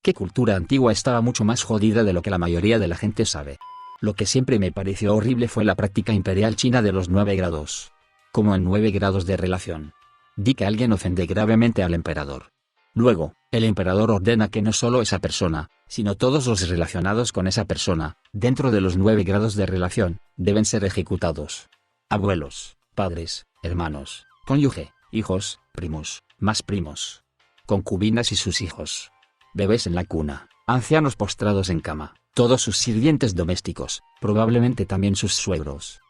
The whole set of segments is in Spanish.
Qué cultura antigua estaba mucho más jodida de lo que la mayoría de la gente sabe. Lo que siempre me pareció horrible fue la práctica imperial china de los 9 grados. Como en 9 grados de relación. Di que alguien ofende gravemente al emperador. Luego, el emperador ordena que no solo esa persona, sino todos los relacionados con esa persona, dentro de los 9 grados de relación, deben ser ejecutados. Abuelos, padres, hermanos, cónyuge, hijos, primos, más primos. Concubinas y sus hijos. Bebés en la cuna, ancianos postrados en cama, todos sus sirvientes domésticos, probablemente también sus suegros.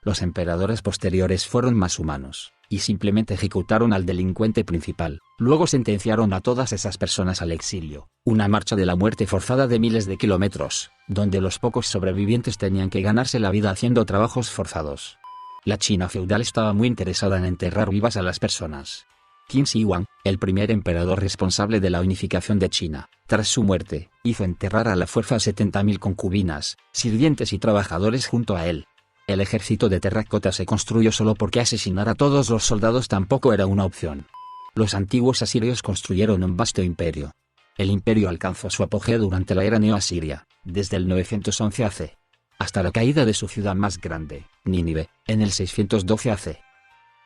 Los emperadores posteriores fueron más humanos, y simplemente ejecutaron al delincuente principal, luego sentenciaron a todas esas personas al exilio, una marcha de la muerte forzada de miles de kilómetros, donde los pocos sobrevivientes tenían que ganarse la vida haciendo trabajos forzados. La China feudal estaba muy interesada en enterrar vivas a las personas. Qin Shi Huang, el primer emperador responsable de la unificación de China, tras su muerte, hizo enterrar a la fuerza a 70.000 concubinas, sirvientes y trabajadores junto a él. El ejército de terracota se construyó solo porque asesinar a todos los soldados tampoco era una opción. Los antiguos asirios construyeron un vasto imperio. El imperio alcanzó su apogeo durante la era neoasiria, desde el 911 AC, hasta la caída de su ciudad más grande, Nínive, en el 612 AC.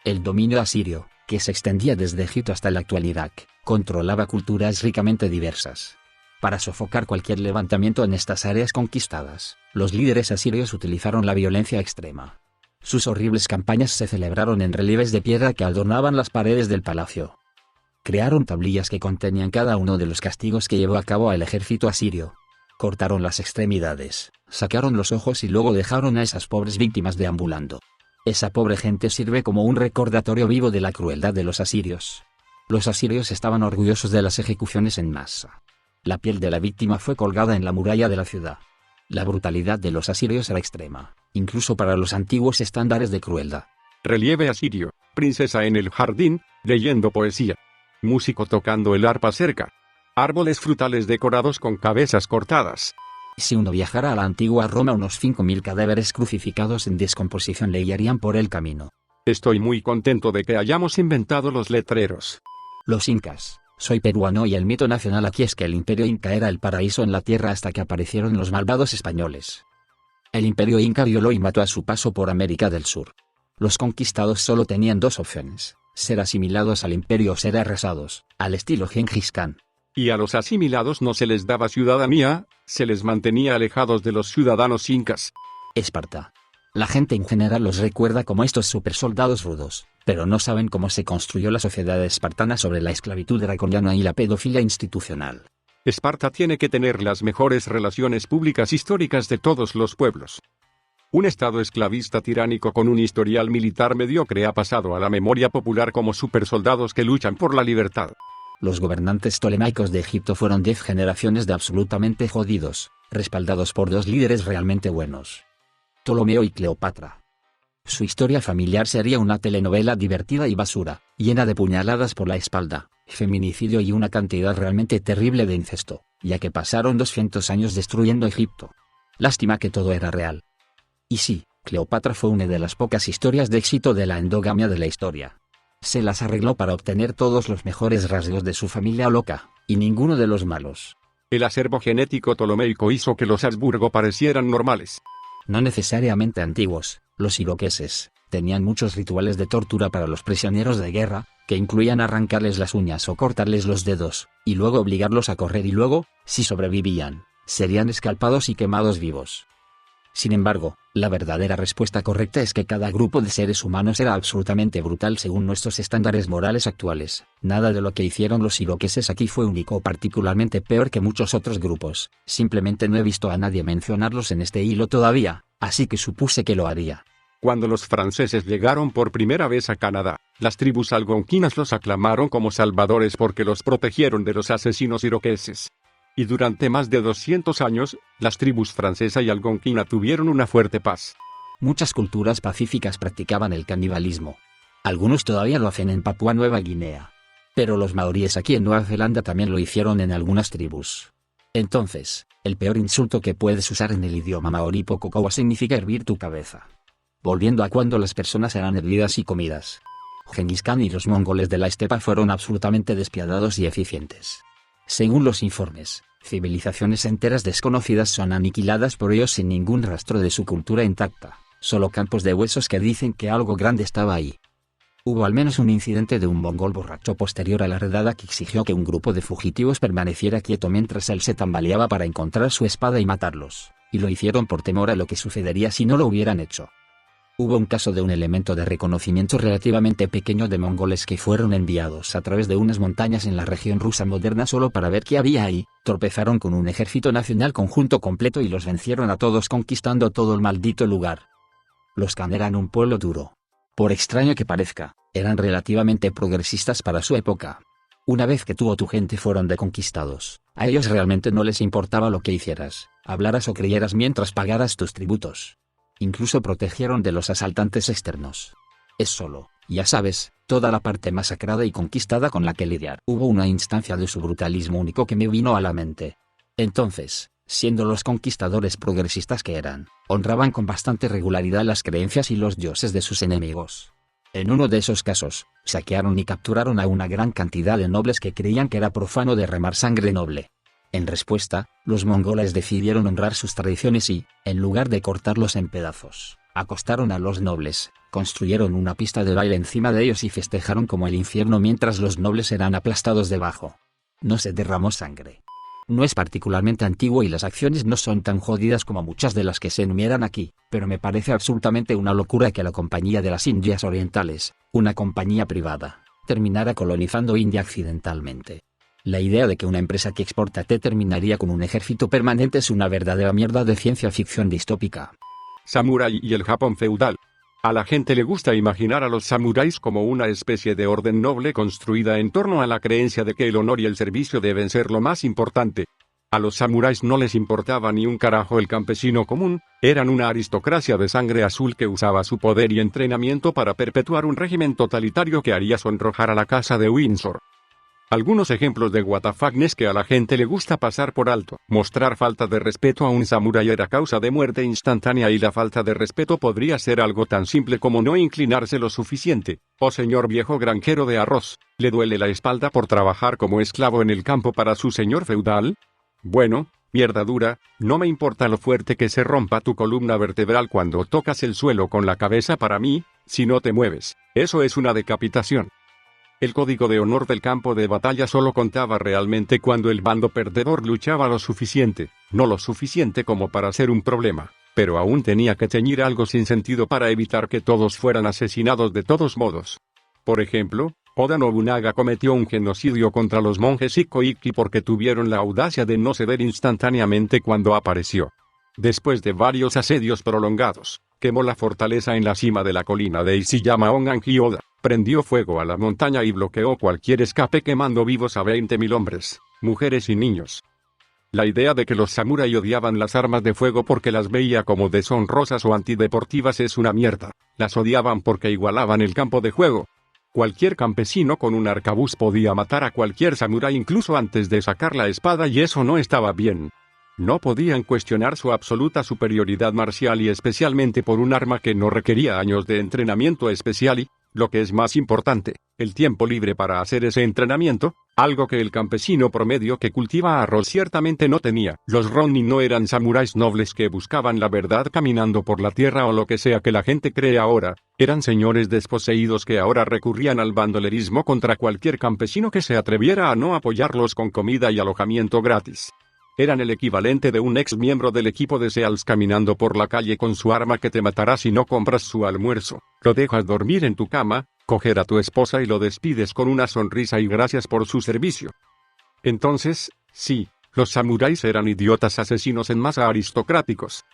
El dominio asirio, que se extendía desde Egipto hasta la actualidad, controlaba culturas ricamente diversas. Para sofocar cualquier levantamiento en estas áreas conquistadas, los líderes asirios utilizaron la violencia extrema. Sus horribles campañas se celebraron en relieves de piedra que adornaban las paredes del palacio. Crearon tablillas que contenían cada uno de los castigos que llevó a cabo el ejército asirio. Cortaron las extremidades, sacaron los ojos y luego dejaron a esas pobres víctimas deambulando. Esa pobre gente sirve como un recordatorio vivo de la crueldad de los asirios. Los asirios estaban orgullosos de las ejecuciones en masa. La piel de la víctima fue colgada en la muralla de la ciudad. La brutalidad de los asirios era extrema, incluso para los antiguos estándares de crueldad. Relieve asirio, princesa en el jardín, leyendo poesía. Músico tocando el arpa cerca. Árboles frutales decorados con cabezas cortadas. Si uno viajara a la antigua Roma, unos 5.000 cadáveres crucificados en descomposición le guiarían por el camino. Estoy muy contento de que hayamos inventado los letreros. Los incas. Soy peruano y el mito nacional aquí es que el imperio inca era el paraíso en la tierra hasta que aparecieron los malvados españoles. El imperio inca violó y mató a su paso por América del Sur. Los conquistados solo tenían dos opciones: ser asimilados al imperio o ser arrasados, al estilo Gengis Khan. Y a los asimilados no se les daba ciudadanía, se les mantenía alejados de los ciudadanos incas. Esparta. La gente en general los recuerda como estos supersoldados rudos, pero no saben cómo se construyó la sociedad espartana sobre la esclavitud draconiana y la pedofilia institucional. Esparta tiene que tener las mejores relaciones públicas históricas de todos los pueblos. Un estado esclavista tiránico con un historial militar mediocre ha pasado a la memoria popular como supersoldados que luchan por la libertad. Los gobernantes tolemaicos de Egipto fueron 10 generaciones de absolutamente jodidos, respaldados por dos líderes realmente buenos: Ptolomeo y Cleopatra. Su historia familiar sería una telenovela divertida y basura, llena de puñaladas por la espalda, feminicidio y una cantidad realmente terrible de incesto, ya que pasaron 200 años destruyendo Egipto. Lástima que todo era real. Y sí, Cleopatra fue una de las pocas historias de éxito de la endogamia de la historia. Se las arregló para obtener todos los mejores rasgos de su familia loca, y ninguno de los malos. El acervo genético ptolomeico hizo que los Habsburgo parecieran normales. No necesariamente antiguos, los iroqueses tenían muchos rituales de tortura para los prisioneros de guerra, que incluían arrancarles las uñas o cortarles los dedos, y luego obligarlos a correr y luego, si sobrevivían, serían escalpados y quemados vivos. Sin embargo, la verdadera respuesta correcta es que cada grupo de seres humanos era absolutamente brutal según nuestros estándares morales actuales. Nada de lo que hicieron los iroqueses aquí fue único o particularmente peor que muchos otros grupos. Simplemente no he visto a nadie mencionarlos en este hilo todavía, así que supuse que lo haría. Cuando los franceses llegaron por primera vez a Canadá, las tribus algonquinas los aclamaron como salvadores porque los protegieron de los asesinos iroqueses. Y durante más de 200 años, las tribus francesa y algonquina tuvieron una fuerte paz. Muchas culturas pacíficas practicaban el canibalismo. Algunos todavía lo hacen en Papúa Nueva Guinea. Pero los maoríes aquí en Nueva Zelanda también lo hicieron en algunas tribus. Entonces, el peor insulto que puedes usar en el idioma maorí pocokowa significa hervir tu cabeza. Volviendo a cuando las personas eran hervidas y comidas. Gengis Khan y los mongoles de la estepa fueron absolutamente despiadados y eficientes. Según los informes, civilizaciones enteras desconocidas son aniquiladas por ellos sin ningún rastro de su cultura intacta, solo campos de huesos que dicen que algo grande estaba ahí. Hubo al menos un incidente de un mongol borracho posterior a la redada que exigió que un grupo de fugitivos permaneciera quieto mientras él se tambaleaba para encontrar su espada y matarlos, y lo hicieron por temor a lo que sucedería si no lo hubieran hecho. Hubo un caso de un elemento de reconocimiento relativamente pequeño de mongoles que fueron enviados a través de unas montañas en la región rusa moderna solo para ver qué había ahí, tropezaron con un ejército nacional conjunto completo y los vencieron a todos conquistando todo el maldito lugar. Los Khan eran un pueblo duro. Por extraño que parezca, eran relativamente progresistas para su época. Una vez que tú o tu gente fueron deconquistados, a ellos realmente no les importaba lo que hicieras, hablaras o creyeras mientras pagaras tus tributos. Incluso protegieron de los asaltantes externos. Es solo, ya sabes, toda la parte masacrada y conquistada con la que lidiar. Hubo una instancia de su brutalismo único que me vino a la mente. Entonces, siendo los conquistadores progresistas que eran, honraban con bastante regularidad las creencias y los dioses de sus enemigos. En uno de esos casos, saquearon y capturaron a una gran cantidad de nobles que creían que era profano derramar sangre noble. En respuesta, los mongoles decidieron honrar sus tradiciones y, en lugar de cortarlos en pedazos, acostaron a los nobles, construyeron una pista de baile encima de ellos y festejaron como el infierno mientras los nobles eran aplastados debajo. No se derramó sangre. No es particularmente antiguo y las acciones no son tan jodidas como muchas de las que se enumeran aquí, pero me parece absolutamente una locura que la Compañía de las Indias Orientales, una compañía privada, terminara colonizando India accidentalmente. La idea de que una empresa que exporta té terminaría con un ejército permanente es una verdadera mierda de ciencia ficción distópica. Samurái y el Japón feudal. A la gente le gusta imaginar a los samuráis como una especie de orden noble construida en torno a la creencia de que el honor y el servicio deben ser lo más importante. A los samuráis no les importaba ni un carajo el campesino común, eran una aristocracia de sangre azul que usaba su poder y entrenamiento para perpetuar un régimen totalitario que haría sonrojar a la casa de Windsor. Algunos ejemplos de WTFs que a la gente le gusta pasar por alto. Mostrar falta de respeto a un samurái era causa de muerte instantánea y la falta de respeto podría ser algo tan simple como no inclinarse lo suficiente. Oh señor viejo granjero de arroz, ¿le duele la espalda por trabajar como esclavo en el campo para su señor feudal? Bueno, mierda dura, no me importa lo fuerte que se rompa tu columna vertebral cuando tocas el suelo con la cabeza para mí, si no te mueves. Eso es una decapitación. El código de honor del campo de batalla solo contaba realmente cuando el bando perdedor luchaba lo suficiente, no lo suficiente como para ser un problema, pero aún tenía que teñir algo sin sentido para evitar que todos fueran asesinados de todos modos. Por ejemplo, Oda Nobunaga cometió un genocidio contra los monjes Ikko-Ikki porque tuvieron la audacia de no ceder instantáneamente cuando apareció. Después de varios asedios prolongados, quemó la fortaleza en la cima de la colina de Ishiyama Onganji Oda. Prendió fuego a la montaña y bloqueó cualquier escape quemando vivos a 20.000 hombres, mujeres y niños. La idea de que los samurái odiaban las armas de fuego porque las veía como deshonrosas o antideportivas es una mierda. Las odiaban porque igualaban el campo de juego. Cualquier campesino con un arcabuz podía matar a cualquier samurái incluso antes de sacar la espada y eso no estaba bien. No podían cuestionar su absoluta superioridad marcial y especialmente por un arma que no requería años de entrenamiento especial y, lo que es más importante, el tiempo libre para hacer ese entrenamiento, algo que el campesino promedio que cultiva arroz ciertamente no tenía. Los Ronin no eran samuráis nobles que buscaban la verdad caminando por la tierra o lo que sea que la gente cree ahora, eran señores desposeídos que ahora recurrían al bandolerismo contra cualquier campesino que se atreviera a no apoyarlos con comida y alojamiento gratis. Eran el equivalente de un ex miembro del equipo de SEALs caminando por la calle con su arma que te matará si no compras su almuerzo, lo dejas dormir en tu cama, coger a tu esposa y lo despides con una sonrisa y gracias por su servicio. Entonces, sí, los samuráis eran idiotas asesinos en masa aristocráticos.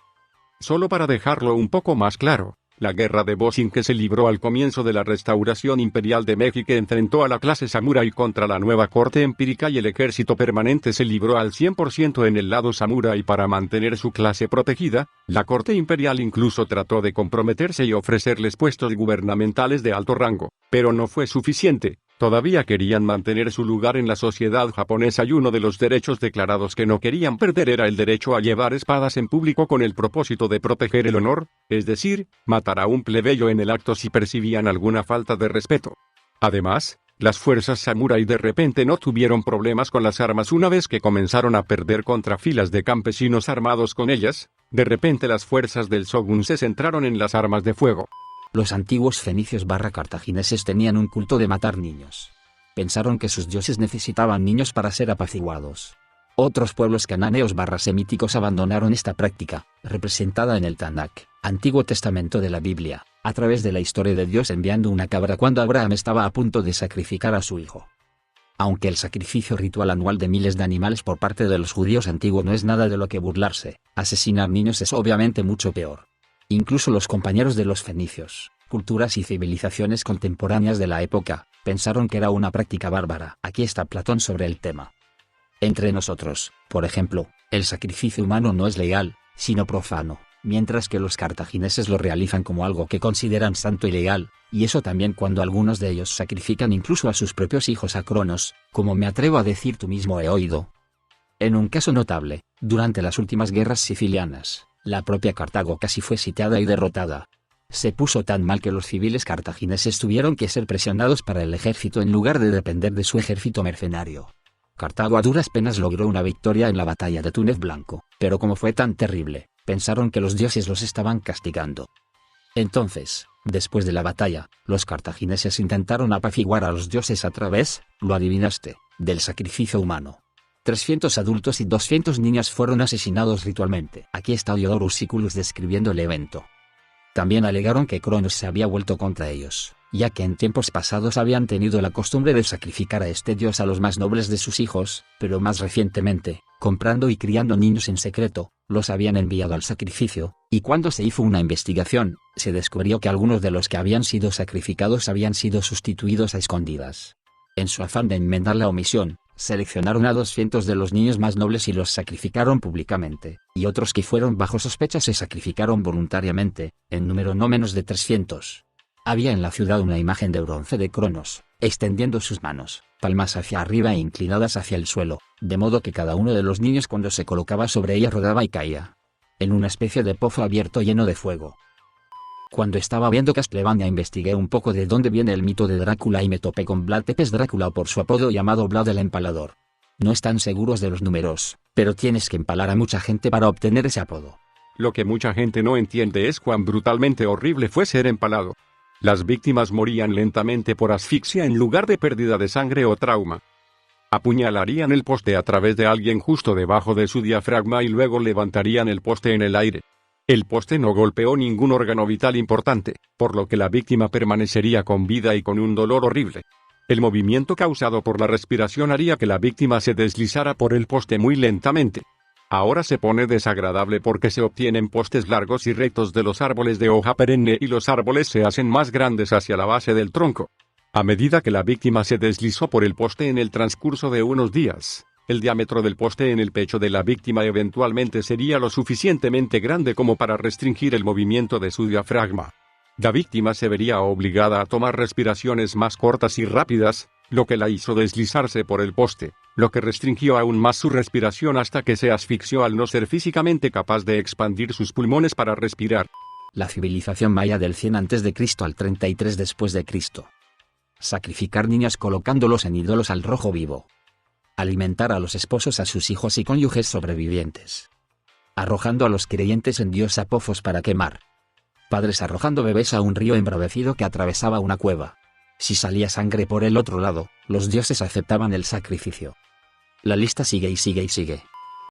Solo para dejarlo un poco más claro, la guerra de Boshin que se libró al comienzo de la restauración imperial de México enfrentó a la clase samurái contra la nueva corte empírica y el ejército permanente se libró al 100% en el lado samurái para mantener su clase protegida. La corte imperial incluso trató de comprometerse y ofrecerles puestos gubernamentales de alto rango, pero no fue suficiente. Todavía querían mantener su lugar en la sociedad japonesa y uno de los derechos declarados que no querían perder era el derecho a llevar espadas en público con el propósito de proteger el honor, es decir, matar a un plebeyo en el acto si percibían alguna falta de respeto. Además, Las fuerzas samurái de repente no tuvieron problemas con las armas una vez que comenzaron a perder contra filas de campesinos armados con ellas. De repente las fuerzas del shogun se centraron en las armas de fuego. Los antiguos fenicios cartagineses tenían un culto de matar niños. Pensaron que sus dioses necesitaban niños para ser apaciguados. Otros pueblos cananeos semíticos abandonaron esta práctica, representada en el Tanakh, Antiguo Testamento de la Biblia, a través de la historia de Dios enviando una cabra cuando Abraham estaba a punto de sacrificar a su hijo. Aunque el sacrificio ritual anual de miles de animales por parte de los judíos antiguos no es nada de lo que burlarse, asesinar niños es obviamente mucho peor. Incluso los compañeros de los fenicios, culturas y civilizaciones contemporáneas de la época, pensaron que era una práctica bárbara. Aquí está Platón sobre el tema. Entre nosotros, por ejemplo, el sacrificio humano no es legal, sino profano, mientras que los cartagineses lo realizan como algo que consideran santo y legal, y eso también cuando algunos de ellos sacrifican incluso a sus propios hijos a Cronos, como me atrevo a decir tú mismo he oído. En un caso notable, durante las últimas guerras sicilianas, la propia Cartago casi fue sitiada y derrotada. Se puso tan mal que los civiles cartagineses tuvieron que ser presionados para el ejército en lugar de depender de su ejército mercenario. Cartago a duras penas logró una victoria en la batalla de Túnez Blanco, pero como fue tan terrible, pensaron que los dioses los estaban castigando. Entonces, después de la batalla, los cartagineses intentaron apaciguar a los dioses a través, lo adivinaste, del sacrificio humano. 300 adultos y 200 niñas fueron asesinados ritualmente. Aquí está Diodorus Siculus describiendo el evento. También alegaron que Cronos se había vuelto contra ellos, ya que en tiempos pasados habían tenido la costumbre de sacrificar a este dios a los más nobles de sus hijos, pero más recientemente, comprando y criando niños en secreto, los habían enviado al sacrificio, y cuando se hizo una investigación, se descubrió que algunos de los que habían sido sacrificados habían sido sustituidos a escondidas. En su afán de enmendar la omisión, seleccionaron a 200 de los niños más nobles y los sacrificaron públicamente, y otros que fueron bajo sospecha se sacrificaron voluntariamente, en número no menos de 300. Había en la ciudad una imagen de bronce de Cronos, extendiendo sus manos, palmas hacia arriba e inclinadas hacia el suelo, de modo que cada uno de los niños cuando se colocaba sobre ella rodaba y caía en una especie de pozo abierto lleno de fuego. Cuando estaba viendo Castlevania investigué un poco de dónde viene el mito de Drácula y me topé con Vlad Tepes Drácula por su apodo llamado Vlad el Empalador. No están seguros de los números, pero tienes que empalar a mucha gente para obtener ese apodo. Lo que mucha gente no entiende es cuán brutalmente horrible fue ser empalado. Las víctimas morían lentamente por asfixia en lugar de pérdida de sangre o trauma. Apuñalarían el poste a través de alguien justo debajo de su diafragma y luego levantarían el poste en el aire. El poste no golpeó ningún órgano vital importante, por lo que la víctima permanecería con vida y con un dolor horrible. El movimiento causado por la respiración haría que la víctima se deslizara por el poste muy lentamente. Ahora se pone desagradable porque se obtienen postes largos y rectos de los árboles de hoja perenne y los árboles se hacen más grandes hacia la base del tronco. A medida que la víctima se deslizó por el poste en el transcurso de unos días, el diámetro del poste en el pecho de la víctima eventualmente sería lo suficientemente grande como para restringir el movimiento de su diafragma. La víctima se vería obligada a tomar respiraciones más cortas y rápidas, lo que la hizo deslizarse por el poste, lo que restringió aún más su respiración hasta que se asfixió al no ser físicamente capaz de expandir sus pulmones para respirar. La civilización maya del 100 a.C. al 33 después de Cristo. Sacrificar niños colocándolos en ídolos al rojo vivo. Alimentar a los esposos a sus hijos y cónyuges sobrevivientes. Arrojando a los creyentes en Dios a pozos para quemar. Padres arrojando bebés a un río embravecido que atravesaba una cueva. Si salía sangre por el otro lado, los dioses aceptaban el sacrificio. La lista sigue y sigue y sigue.